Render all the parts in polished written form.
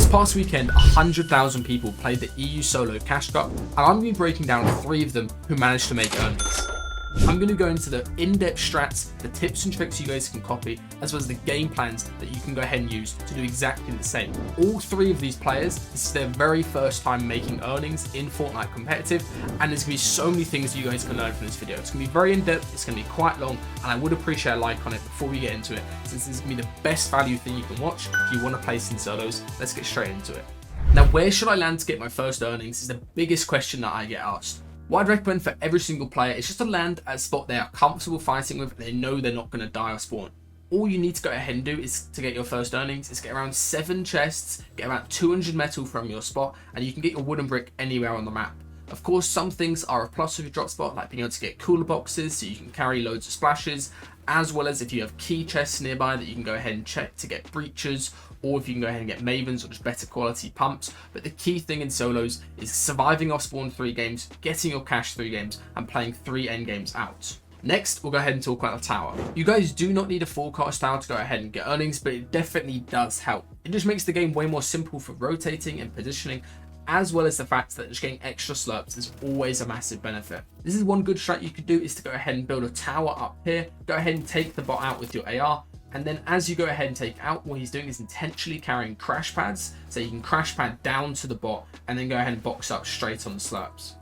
past weekend, 100,000 people played the EU Solo Cash Cup, and I'm going to be breaking down 3 of them who managed to make earnings. I'm going to go into the in-depth strats, the tips and tricks you guys can copy, as well as the game plans that you can go ahead and use to do exactly the same. All 3 of these players, this is their very first time making earnings in Fortnite competitive, and there's going to be so many things you guys can learn from this video. It's going to be very in-depth, it's going to be quite long, and I would appreciate a like on it before we get into it, since this is going to be the best value thing you can watch if you want to place in solos. Let's get straight into it. Now, where should I land to get my first earnings is the biggest question that I get asked. What I'd recommend for every single player is just to land at a spot they are comfortable fighting with, and they know they're not going to die or spawn. All you need to go ahead and do is to get your first earnings is get around 7 chests, get around 200 metal from your spot, and you can get your wooden brick anywhere on the map. Of course, some things are a plus with your drop spot, like being able to get cooler boxes so you can carry loads of splashes, as well as if you have key chests nearby that you can go ahead and check to get breaches, or if you can go ahead and get mavens or just better quality pumps. But the key thing in solos is surviving off spawn 3 games, getting your cash 3 games, and playing 3 end games out. Next, we'll go ahead and talk about the tower. You guys do not need a forecast tower to go ahead and get earnings, but it definitely does help. It just makes the game way more simple for rotating and positioning, as well as the fact that just getting extra slurps is always a massive benefit. This is one good strat you could do, is to go ahead and build a tower up here, go ahead and take the bot out with your AR, and then as you go ahead and take out, what he's doing is intentionally carrying crash pads, so you can crash pad down to the bot and then go ahead and box up straight on the slurps.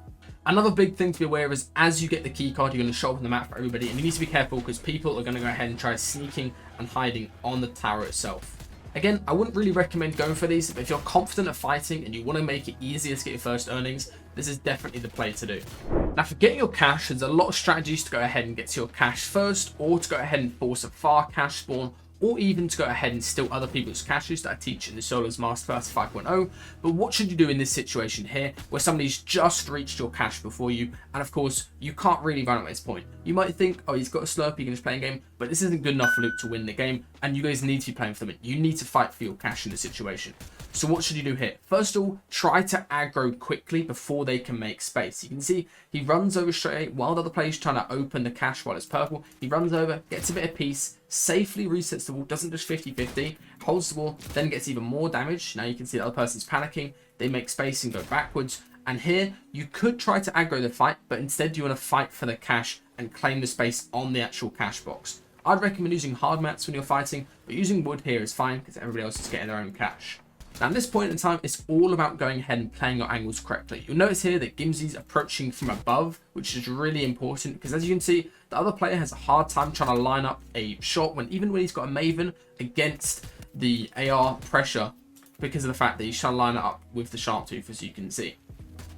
Another big thing to be aware of is as you get the key card, you're going to show up on the map for everybody, and you need to be careful because people are going to go ahead and try sneaking and hiding on the tower itself. Again, I wouldn't really recommend going for these, but if you're confident at fighting and you want to make it easier to get your first earnings, this is definitely the play to do. Now, for getting your cash, there's a lot of strategies to go ahead and get to your cash first, or to go ahead and force a far cash spawn, or even to go ahead and steal other people's caches that I teach in the Solos Masterclass 5.0. But what should you do in this situation here, where somebody's just reached your cache before you, and of course, you can't really run at this point. You might think, oh, he's got a slurp, he can just play a game, but this isn't good enough loot to win the game, and you guys need to be playing for them. You need to fight for your cache in this situation. So what should you do here? First of all, try to aggro quickly before they can make space. You can see he runs over straight while the other player's trying to open the cache while it's purple. He runs over, gets a bit of peace, safely resets the wall, doesn't just 50-50, holds the wall, then gets even more damage. Now you can see the other person's panicking. They make space and go backwards. And here, you could try to aggro the fight, but instead you want to fight for the cache and claim the space on the actual cache box. I'd recommend using hard mats when you're fighting, but using wood here is fine because everybody else is getting their own cache. Now, at this point in time, it's all about going ahead and playing your angles correctly. You'll notice here that Gimsy's approaching from above, which is really important because, as you can see, the other player has a hard time trying to line up a shot even when he's got a Maven against the AR pressure, because of the fact that he's trying to line it up with the sharp tooth, as you can see.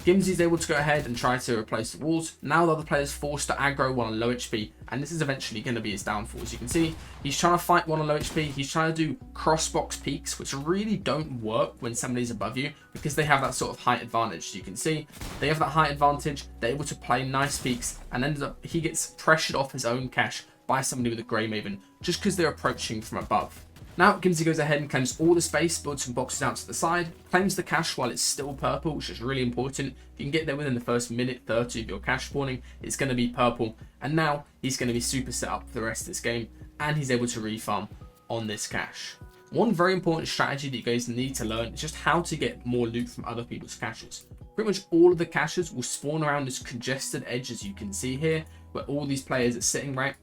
Gimsy's able to go ahead and try to replace the walls. Now the other player's forced to aggro one on low HP, and this is eventually going to be his downfall. As you can see, he's trying to fight one on low HP. He's trying to do crossbox peaks, which really don't work when somebody's above you because they have that sort of height advantage. You can see they have that height advantage. They're able to play nice peaks, and ends up he gets pressured off his own cache by somebody with a grey Maven just because they're approaching from above. Now, Gimsy goes ahead and claims all the space, builds some boxes out to the side, claims the cache while it's still purple, which is really important. If you can get there within the first minute 30 of your cache spawning, it's going to be purple. And now he's going to be super set up for the rest of this game, and he's able to refarm on this cache. One very important strategy that you guys need to learn is just how to get more loot from other people's caches. Pretty much all of the caches will spawn around this congested edge, as you can see here, where all these players are sitting, right?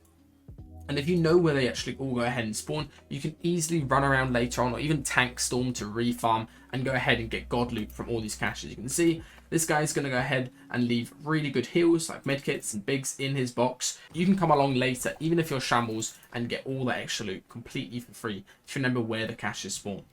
And if you know where they actually all go ahead and spawn, you can easily run around later on or even tank storm to refarm and go ahead and get god loot from all these caches. You can see this guy's going to go ahead and leave really good heals like medkits and bigs in his box. You can come along later, even if you're shambles, and get all that extra loot completely for free if you remember where the caches spawn.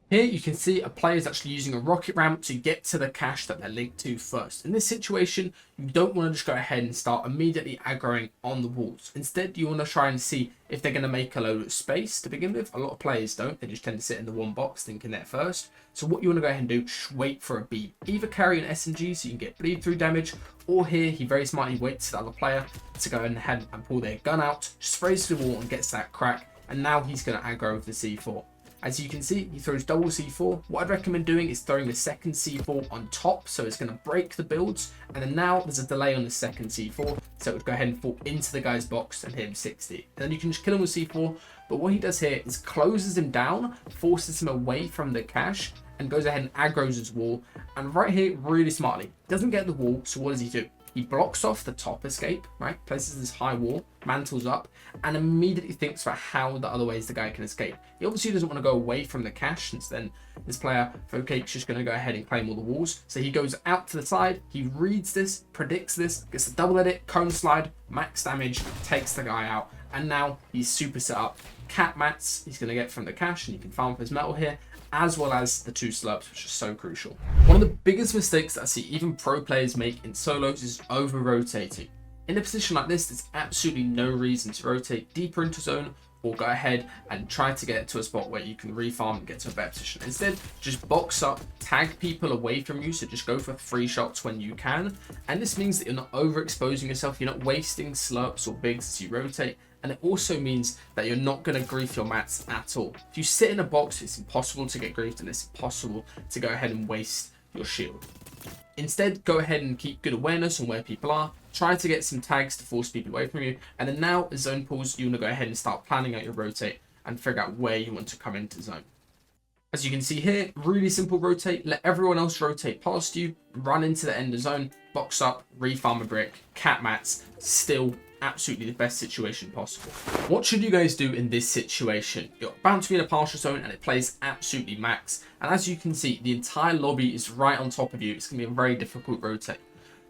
Here you can see a player is actually using a rocket ramp to get to the cache that they're linked to first. In this situation, you don't want to just go ahead and start immediately aggroing on the walls. Instead, you want to try and see if they're going to make a load of space to begin with. A lot of players don't. They just tend to sit in the one box thinking they're first. So what you want to go ahead and do is wait for a beat. Either carry an SMG so you can get bleed through damage, or here he very smartly waits for the other player to go ahead and pull their gun out, sprays through the wall and gets that crack, and now he's going to aggro with the C4. As you can see, he throws double C4. What I'd recommend doing is throwing the second C4 on top, so it's going to break the builds. And then now there's a delay on the second C4, so it would go ahead and fall into the guy's box and hit him 60. And then you can just kill him with C4. But what he does here is closes him down, forces him away from the cache, and goes ahead and aggroes his wall. And right here, really smartly, doesn't get the wall, so what does he do? He blocks off the top escape, right? Places this high wall, mantles up, and immediately thinks about how the other ways the guy can escape. He obviously doesn't want to go away from the cache, since then this player, Focake's just going to go ahead and claim all the walls. So he goes out to the side, he reads this, predicts this, gets the double edit, cone slide, max damage, takes the guy out, and now he's super set up. Cat mats he's going to get from the cache, and you can farm for his metal here, as well as the 2 slurps, which is so crucial. One of the biggest mistakes that I see even pro players make in solos is over rotating. In a position like this, there's absolutely no reason to rotate deeper into zone or go ahead and try to get to a spot where you can refarm and get to a better position. Instead, just box up, tag people away from you, so just go for 3 shots when you can. And this means that you're not overexposing yourself, you're not wasting slurps or bigs as you rotate. And it also means that you're not going to grief your mats at all. If you sit in a box, it's impossible to get griefed, and it's impossible to go ahead and waste your shield. Instead, go ahead and keep good awareness on where people are. Try to get some tags to force people away from you. And then now, as zone pulls, you want to go ahead and start planning out your rotate and figure out where you want to come into zone. As you can see here, really simple rotate. Let everyone else rotate past you, run into the end of zone, box up, refarm a brick, cat mats, still absolutely the best situation possible. What should you guys do in this situation? You're about to be in a partial zone and it plays absolutely max. And as you can see, the entire lobby is right on top of you. It's going to be a very difficult rotate.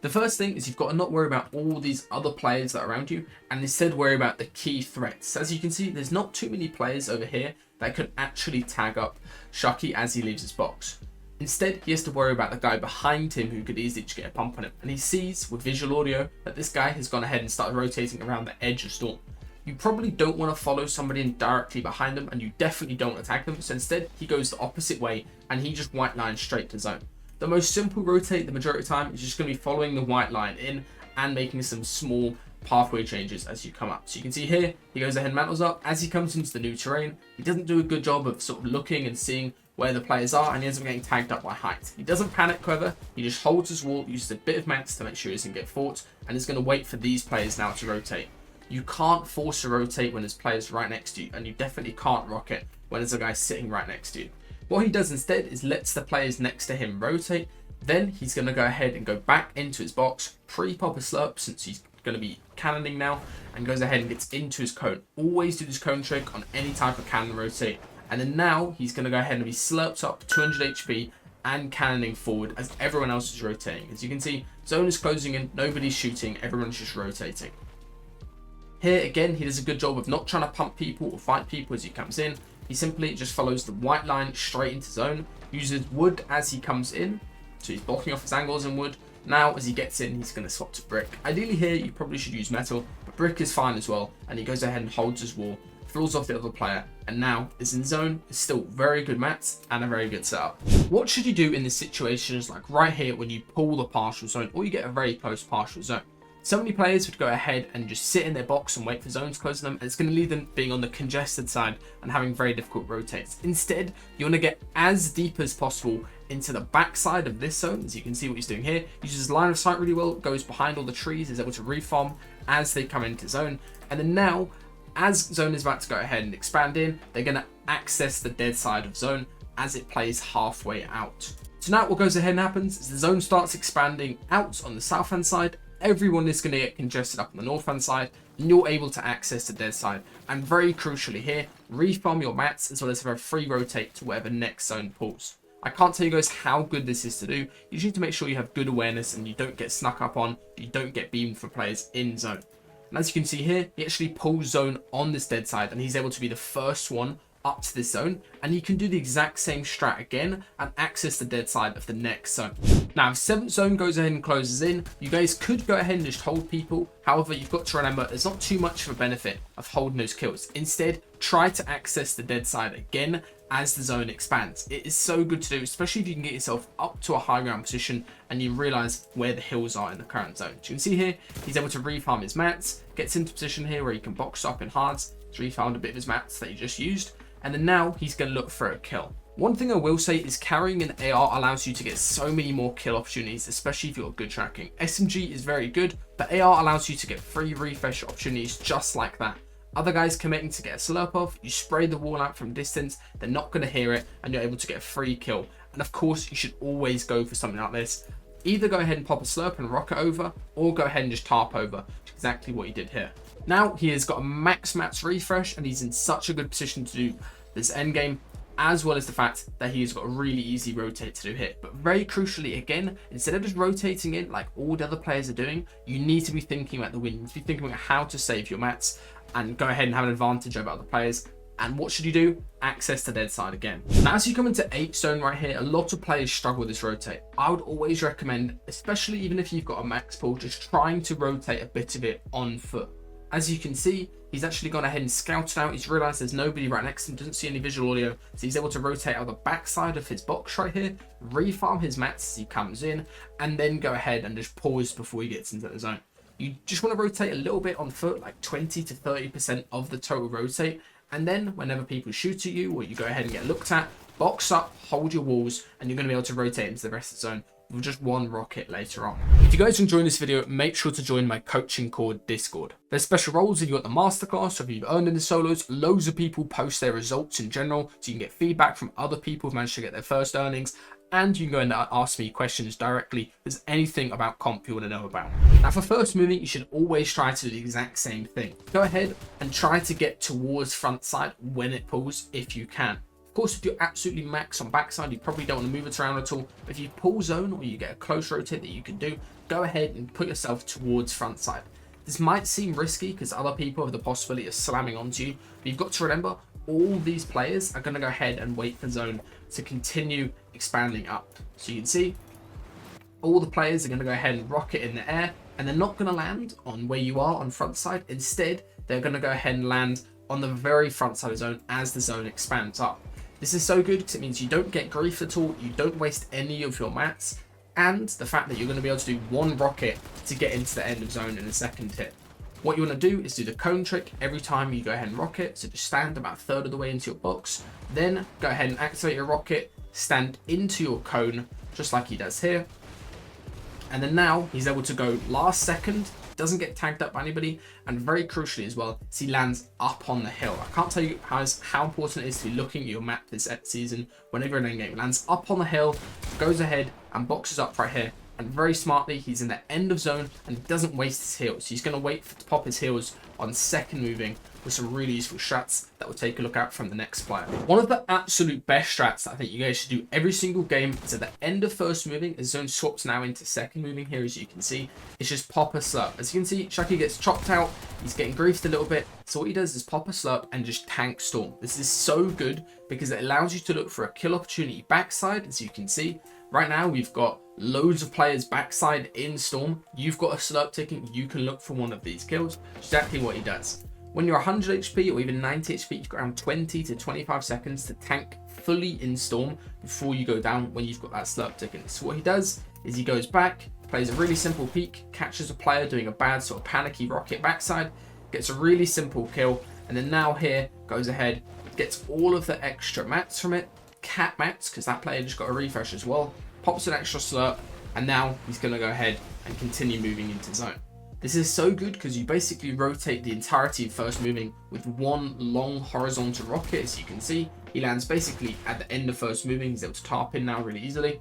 The first thing is you've got to not worry about all these other players that are around you and instead worry about the key threats. As you can see, there's not too many players over here that could actually tag up Shucky as he leaves his box. Instead, he has to worry about the guy behind him who could easily just get a pump on him. And he sees with visual audio that this guy has gone ahead and started rotating around the edge of Storm. You probably don't want to follow somebody in directly behind them, and you definitely don't want to tag them. So instead, he goes the opposite way and he just white lines straight to zone. The most simple rotate the majority of the time is just going to be following the white line in and making some small pathway changes as you come up. So you can see here, he goes ahead and mantles up. As he comes into the new terrain, he doesn't do a good job of sort of looking and seeing where the players are, and he ends up getting tagged up by height. He doesn't panic, however, he just holds his wall, uses a bit of max to make sure he doesn't get fought, and is going to wait for these players now to rotate. You can't force a rotate when there's players right next to you, and you definitely can't rocket when there's a guy sitting right next to you. What he does instead is lets the players next to him rotate, then he's going to go ahead and go back into his box, pre-pop a slurp since he's going to be cannoning now, and goes ahead and gets into his cone. Always do this cone trick on any type of cannon rotate. And then now he's going to go ahead and be slurped up 200 HP and cannoning forward as everyone else is rotating. As you can see, zone is closing in, nobody's shooting, everyone's just rotating. Here again, he does a good job of not trying to pump people or fight people as he comes in. He simply just follows the white line straight into zone, uses wood as he comes in, so he's blocking off his angles in wood. Now as he gets in, he's going to swap to brick. Ideally here, you probably should use metal, but brick is fine as well, and he goes ahead and holds his wall, falls off the other player, and now is in zone. Is still very good mats and a very good setup. What should you do in this situation is like right here when you pull the partial zone or you get a very close partial zone. So many players would go ahead and just sit in their box and wait for zones to close them, and it's going to leave them being on the congested side and having very difficult rotates. Instead, you want to get as deep as possible into the backside of this zone. As you can see what he's doing here, uses line of sight really well, goes behind all the trees, is able to reform as they come into zone, and then now as zone is about to go ahead and expand in, they're going to access the dead side of zone as it plays halfway out. So now what goes ahead and happens is the zone starts expanding out on the south hand side. Everyone is going to get congested up on the north hand side, and you're able to access the dead side. And very crucially here, refarm your mats as well as have a free rotate to wherever next zone pulls. I can't tell you guys how good this is to do. You just need to make sure you have good awareness and you don't get snuck up on, you don't get beamed for players in zone. And as you can see here, he actually pulls zone on this dead side, and he's able to be the first one up to this zone, and you can do the exact same strat again and access the dead side of the next zone. Now if 7th zone goes ahead and closes in, you guys could go ahead and just hold people. However, you've got to remember there's not too much of a benefit of holding those kills. Instead, try to access the dead side again as the zone expands. It is so good to do, especially if you can get yourself up to a high ground position and you realize where the hills are in the current zone. As you can see here, he's able to refarm his mats, gets into position here where he can box up in hards. He's refarmed a bit of his mats that he just used. and then now he's going to look for a kill. One thing I will say is carrying an AR allows you to get so many more kill opportunities, especially if you've got good tracking. SMG is very good, but AR allows you to get free refresh opportunities just like that. Other guys committing to get a slurp off, you spray the wall out from distance, they're not going to hear it, and you're able to get a free kill. And of course, you should always go for something like this. Either go ahead and pop a slurp and rocket over, or go ahead and just tarp over, which is exactly what he did here. Now he has got a max refresh, and he's in such a good position to do this endgame, as well as the fact that he's got a really easy rotate to do here. But very crucially, again, instead of just rotating in like all the other players are doing, you need to be thinking about the win. You need to be thinking about how to save your mats and go ahead and have an advantage over other players. And what should you do? Access to Deadside again. Now, as you come into 8 zone right here, a lot of players struggle with this rotate. I would always recommend, especially even if you've got a max pool, just trying to rotate a bit of it on foot. As you can see, he's actually gone ahead and scouted out. He's realized there's nobody right next to him, doesn't see any visual audio. So he's able to rotate out the backside of his box right here, refarm his mats as he comes in, and then go ahead and just pause before he gets into the zone. You just want to rotate a little bit on foot, like 20 to 30% of the total rotate. And then whenever people shoot at you or you go ahead and get looked at, box up, hold your walls, and you're going to be able to rotate into the rest of the zone with just one rocket later on. If you guys are enjoying this video, make sure to join my coaching core Discord. There's special roles if you got the Masterclass, or if you've earned in the solos. Loads of people post their results in general, so you can get feedback from other people who've managed to get their first earnings, and you can go and ask me questions directly if there's anything about comp you want to know about. Now for first moving, you should always try to do the exact same thing. Go ahead and try to get towards front side when it pulls if you can. Of course, if you're absolutely max on backside, you probably don't want to move it around at all. But if you pull zone or you get a close rotate that you can do, go ahead and put yourself towards front side. This might seem risky because other people have the possibility of slamming onto you, but you've got to remember all these players are going to go ahead and wait for zone to continue expanding up. So you can see all the players are going to go ahead and rocket in the air, and they're not going to land on where you are on front side. Instead, they're going to go ahead and land on the very front side of zone as the zone expands up. This is so good because it means you don't get grief at all, you don't waste any of your mats, and the fact that you're going to be able to do one rocket to get into the end of zone in a second hit. What you want to do is do the cone trick every time you go ahead and rocket. So just stand about a third of the way into your box, then go ahead and activate your rocket, stand into your cone, just like he does here. And then now he's able to go last second, doesn't get tagged up by anybody, and very crucially as well, he lands up on the hill. I can't tell you how important it is to be looking at your map this season whenever you're in a game. Lands up on the hill, goes ahead and boxes up right here. And very smartly, he's in the end of zone and doesn't waste his heals. He's going to wait to pop his heals on second moving with some really useful strats that we'll take a look at from the next player. One of the absolute best strats that I think you guys should do every single game is at the end of first moving, as zone swaps now into second moving here, as you can see, it's just pop a slurp. As you can see, Chucky gets chopped out, he's getting griefed a little bit. So what he does is pop a slurp and just tank storm. This is so good because it allows you to look for a kill opportunity backside, as you can see. Right now, we've got loads of players backside in Storm. You've got a slurp ticking. You can look for one of these kills. Exactly what he does. When you're 100 HP or even 90 HP, you've got around 20 to 25 seconds to tank fully in Storm before you go down when you've got that slurp ticking. So what he does is he goes back, plays a really simple peek, catches a player doing a bad sort of panicky rocket backside, gets a really simple kill, and then now here goes ahead, gets all of the extra mats from it, cat mats, because that player just got a refresh as well, pops an extra slurp, and now he's going to go ahead and continue moving into zone. This is so good because you basically rotate the entirety of first moving with one long horizontal rocket. As you can see, he lands basically at the end of first moving. He's able to tarp in now really easily.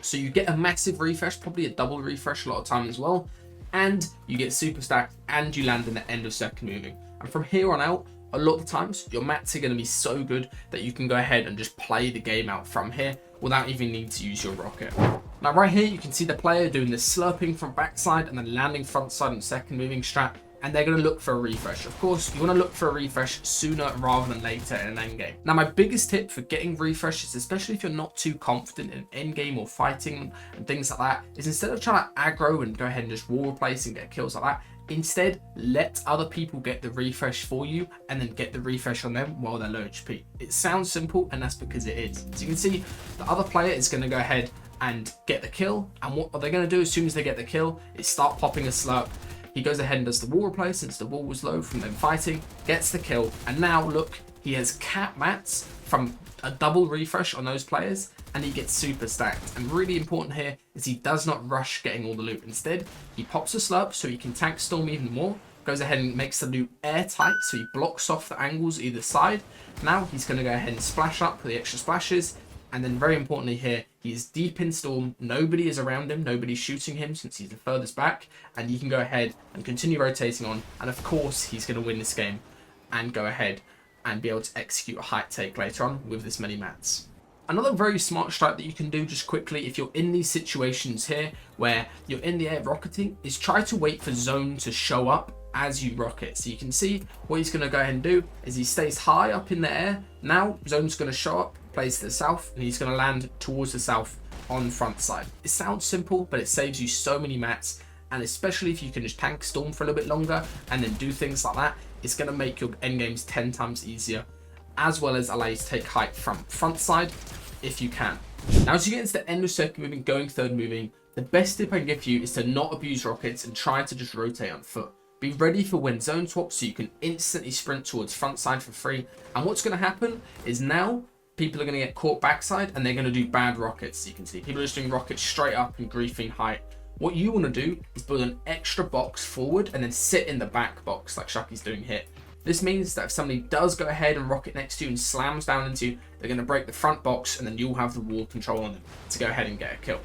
So you get a massive refresh, probably a double refresh a lot of time as well, and you get super stacked and you land in the end of second moving. And from here on out, a lot of the times your mats are going to be so good that you can go ahead and just play the game out from here without even needing to use your rocket. Now right here you can see the player doing the slurping from backside and then landing front side on second moving strat, and they're going to look for a refresh. Of course, you want to look for a refresh sooner rather than later in an endgame. Now my biggest tip for getting refreshes, especially if you're not too confident in endgame or fighting and things like that, is instead of trying to aggro and go ahead and just wall replace and get kills like that, instead, let other people get the refresh for you and then get the refresh on them while they're low HP. It sounds simple, and that's because it is. So you can see the other player is going to go ahead and get the kill, and what they're going to do as soon as they get the kill is start popping a slurp. He goes ahead and does the wall replace since the wall was low from them fighting, gets the kill, and now look, he has cap mats from a double refresh on those players, and he gets super stacked. And really important here is he does not rush getting all the loot. Instead, he pops a slurp so he can tank storm even more, goes ahead and makes the loot airtight so he blocks off the angles either side. Now he's going to go ahead and splash up for the extra splashes, and then very importantly here, he is deep in storm, nobody is around him, nobody's shooting him since he's the furthest back, and you can go ahead and continue rotating on, and of course he's going to win this game and go ahead and be able to execute a height take later on with this many mats. Another very smart strat that you can do just quickly if you're in these situations here where you're in the air rocketing is try to wait for zone to show up as you rocket. So you can see what he's going to go ahead and do is he stays high up in the air. Now zone's going to show up, plays to the south, and he's going to land towards the south on front side. It sounds simple, but it saves you so many mats, and especially if you can just tank storm for a little bit longer and then do things like that, it's going to make your end games 10 times easier, as well as allow you to take height from front side if you can. Now as you get into the end of second moving, going third moving, the best tip I can give you is to not abuse rockets and try to just rotate on foot. Be ready for when zone swaps so you can instantly sprint towards front side for free. And what's going to happen is now people are going to get caught backside and they're going to do bad rockets. You can see people are just doing rockets straight up and griefing height. What you want to do is build an extra box forward and then sit in the back box like Shucky's doing here. This means that if somebody does go ahead and rocket next to you and slams down into you, they're going to break the front box and then you'll have the wall control on them to go ahead and get a kill.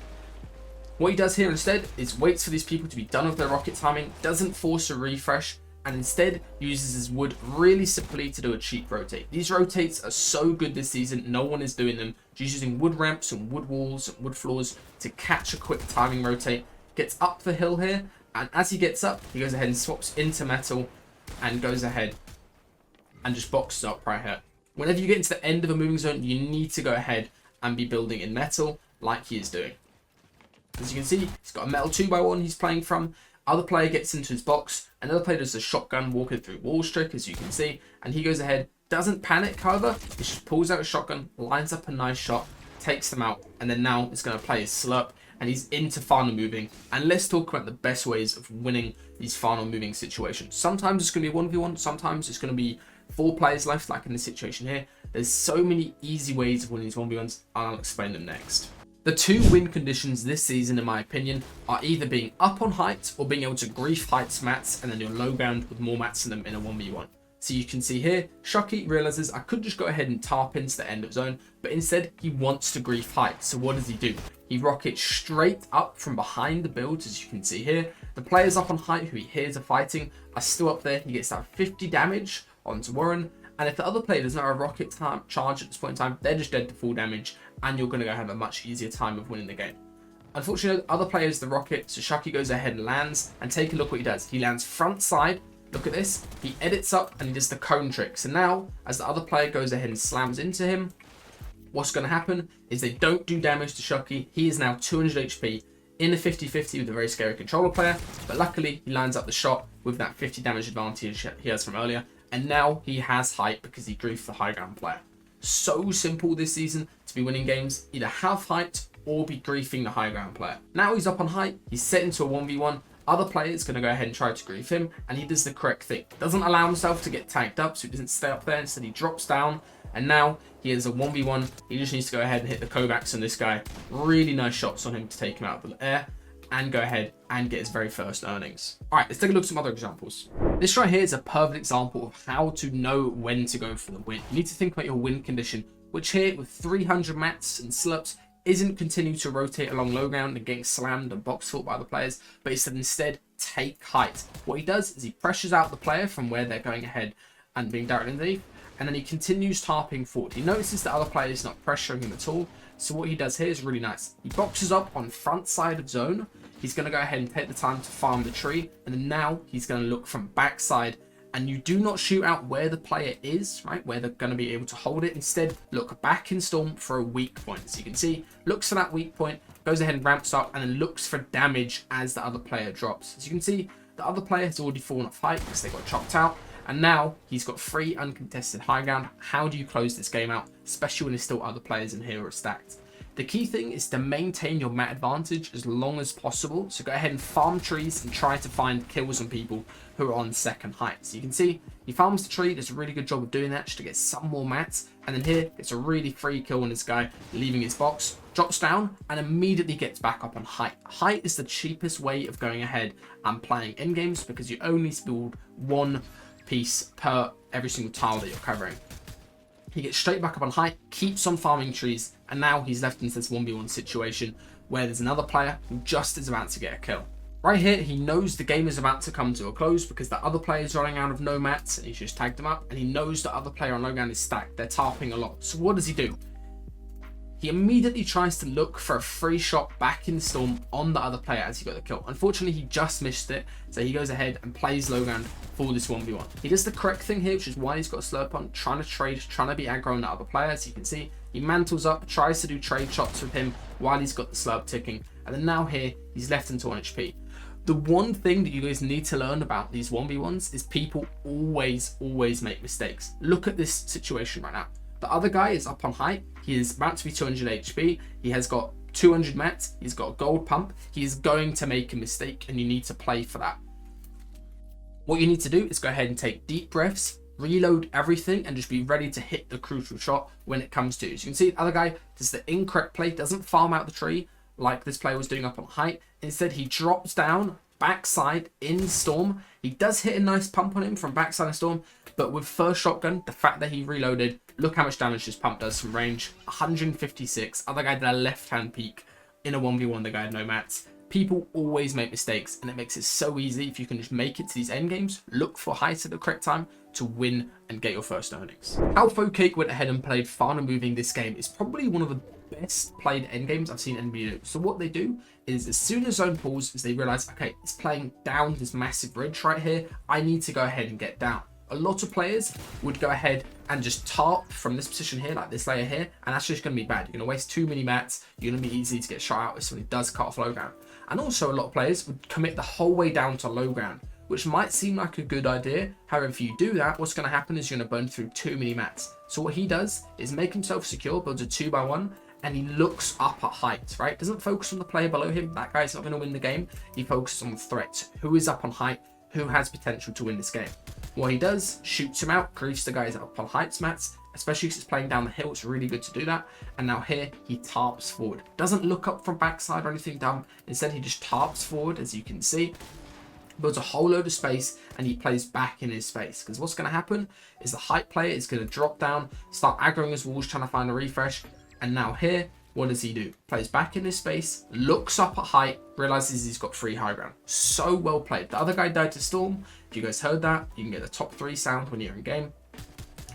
What he does here instead is waits for these people to be done with their rocket timing, doesn't force a refresh, and instead uses his wood really simply to do a cheap rotate. These rotates are so good this season, no one is doing them. Just using wood ramps and wood walls and wood floors to catch a quick timing rotate. Gets up the hill here, and as he gets up, he goes ahead and swaps into metal and goes ahead and just boxes up right here. Whenever you get into the end of a moving zone, you need to go ahead and be building in metal like he is doing. As you can see, he's got a metal 2x1 he's playing from. Other player gets into his box. Another player does a shotgun walking through walls trick, as you can see. And he goes ahead, doesn't panic, however. He just pulls out a shotgun, lines up a nice shot, takes them out. And then now it's going to play his slurp. And he's into final moving. And let's talk about the best ways of winning these final moving situations. Sometimes it's going to be 1v1. Sometimes it's going to be 4 players left, like in this situation here. There's so many easy ways of winning these 1v1s. I'll explain them next. The 2 win conditions this season, in my opinion, are either being up on height or being able to grief heights mats and then you're low ground with more mats in them in a 1v1. So you can see here, Shucky realizes I could just go ahead and tarp into the end of zone, but instead he wants to grief height. So what does he do? He rockets straight up from behind the builds, as you can see here. The players up on height who he hears are fighting are still up there. He gets that 50 damage onto Warren. And if the other player does not have a rocket charge at this point in time, they're just dead to full damage, and you're going to go have a much easier time of winning the game. Unfortunately, other players the rocket, so Shucky goes ahead and lands, and take a look what he does. He lands front side, look at this, he edits up and he does the cone trick. So now, as the other player goes ahead and slams into him, what's going to happen is they don't do damage to Shucky. He is now 200 HP in a 50-50 with a very scary controller player, but luckily he lines up the shot with that 50 damage advantage he has from earlier. And now he has height because he griefed the high ground player. So simple this season to be winning games. Either have height or be griefing the high ground player. Now he's up on height. He's set into a 1v1. Other players going to go ahead and try to grief him. And he does the correct thing. Doesn't allow himself to get tagged up so he doesn't stay up there. Instead he drops down. And now he is a 1v1. He just needs to go ahead and hit the Kovacs on this guy. Really nice shots on him to take him out of the air. And go ahead and get his very first earnings. All right, let's take a look at some other examples. This right here is a perfect example of how to know when to go for the win. You need to think about your win condition, which here with 300 mats and slurps isn't continue to rotate along low ground and getting slammed and box fought by the players, but instead take height. What he does is he pressures out the player from where they're going ahead and being directly underneath, and then he continues tarping forward. He notices the other player is not pressuring him at all, so what he does here is really nice. He boxes up on front side of zone. He's going to go ahead and take the time to farm the tree, and then now he's going to look from backside, and you do not shoot out where the player is, right, where they're going to be able to hold it. Instead, look back in storm for a weak point. So you can see, looks for that weak point, goes ahead and ramps up, and then looks for damage as the other player drops. As you can see, the other player has already fallen off height because they got chopped out, and now he's got 3 uncontested high ground. How do you close this game out, especially when there's still other players in here who are stacked? The key thing is to maintain your mat advantage as long as possible. So go ahead and farm trees and try to find kills on people who are on second height. So you can see he farms the tree, does a really good job of doing that just to get some more mats. And then here gets a really free kill on this guy, leaving his box, drops down and immediately gets back up on height. Height is the cheapest way of going ahead and playing end games because you only build one piece per every single tile that you're covering. He gets straight back up on height, keeps on farming trees, and now he's left into this 1v1 situation where there's another player who just is about to get a kill. Right here, he knows the game is about to come to a close because the other player is running out of no mats, and he's just tagged him up, and he knows the other player on low ground is stacked. They're tarping a lot. So what does he do? He immediately tries to look for a free shot back in the storm on the other player as he got the kill. Unfortunately, he just missed it, so he goes ahead and plays low ground for this 1v1. He does the correct thing here, which is why he's got a slurp on, trying to trade, trying to be aggro on the other player. As you can see, he mantles up, tries to do trade shots with him while he's got the slurp ticking, and then now here, he's left into 1 HP. The one thing that you guys need to learn about these 1v1s is people always make mistakes. Look at this situation right now. The other guy is up on height. He is about to be 200 HP. He has got 200 mats. He's got a gold pump. He is going to make a mistake, and you need to play for that. What you need to do is go ahead and take deep breaths, reload everything, and just be ready to hit the crucial shot when it comes to. So you can see the other guy does the incorrect play, doesn't farm out the tree like this player was doing up on height. Instead, he drops down backside in storm. He does hit a nice pump on him from backside in storm, but with first shotgun, the fact that he reloaded, look how much damage this pump does from range, 156. Other guy did a left-hand peek in a 1v1, the guy had no mats. People always make mistakes, and it makes it so easy if you can just make it to these end games, look for height at the correct time to win and get your first earnings. How Cake went ahead and played Farm Moving this game is probably one of the best played end games I've seen anybody do. So what they do is as soon as zone pulls, is they realize, okay, it's playing down this massive bridge right here. I need to go ahead and get down. A lot of players would go ahead and just tarp from this position here, like this layer here, and that's just going to be bad. You're going to waste too many mats. You're going to be easy to get shot out if somebody does cut off low ground. And also a lot of players would commit the whole way down to low ground, which might seem like a good idea. However, if you do that, what's going to happen is you're going to burn through too many mats. So what he does is make himself secure, builds a 2x1, and he looks up at height, right? Doesn't focus on the player below him. That guy's not going to win the game. He focuses on the threat. Who is up on height? Who has potential to win this game? What he does, shoots him out, griefs the guys up on heights mats, especially because it's playing down the hill. It's really good to do that. And now here, he tarps forward. Doesn't look up from backside or anything dumb. Instead, he just tarps forward, as you can see. Builds a whole load of space, and he plays back in his space. Because what's going to happen is the height player is going to drop down, start aggroing his walls, trying to find a refresh. And now here, what does he do? Plays back in his space, looks up at height, realizes he's got free high ground. So well played. The other guy died to storm. If you guys heard that, you can get the top 3 sound when you're in game.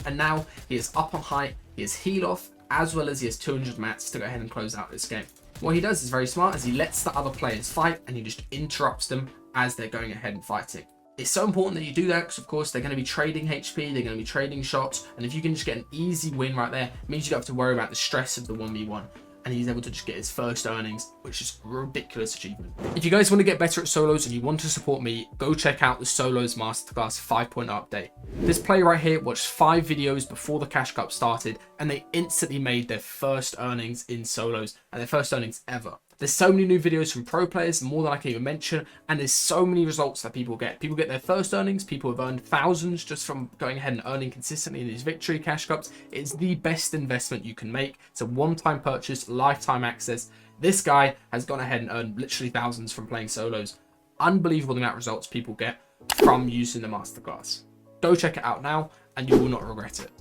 And now he is up on height, he has heal off, as well as he has 200 mats to go ahead and close out this game. What he does is very smart, as he lets the other players fight, and he just interrupts them as they're going ahead and fighting. It's so important that you do that because, of course, they're going to be trading HP, they're going to be trading shots, and if you can just get an easy win right there, it means you don't have to worry about the stress of the 1v1, and he's able to just get his first earnings, which is a ridiculous achievement. If you guys want to get better at solos and you want to support me, go check out the Solos Masterclass 5.0 update. This player right here watched 5 videos before the Cash Cup started, and they instantly made their first earnings in solos, and their first earnings ever. There's so many new videos from pro players, more than I can even mention, and there's so many results that people get. People get their first earnings, people have earned thousands just from going ahead and earning consistently in these victory cash cups. It's the best investment you can make. It's a one-time purchase, lifetime access. This guy has gone ahead and earned literally thousands from playing solos. Unbelievable the amount of results people get from using the Masterclass. Go check it out now, and you will not regret it.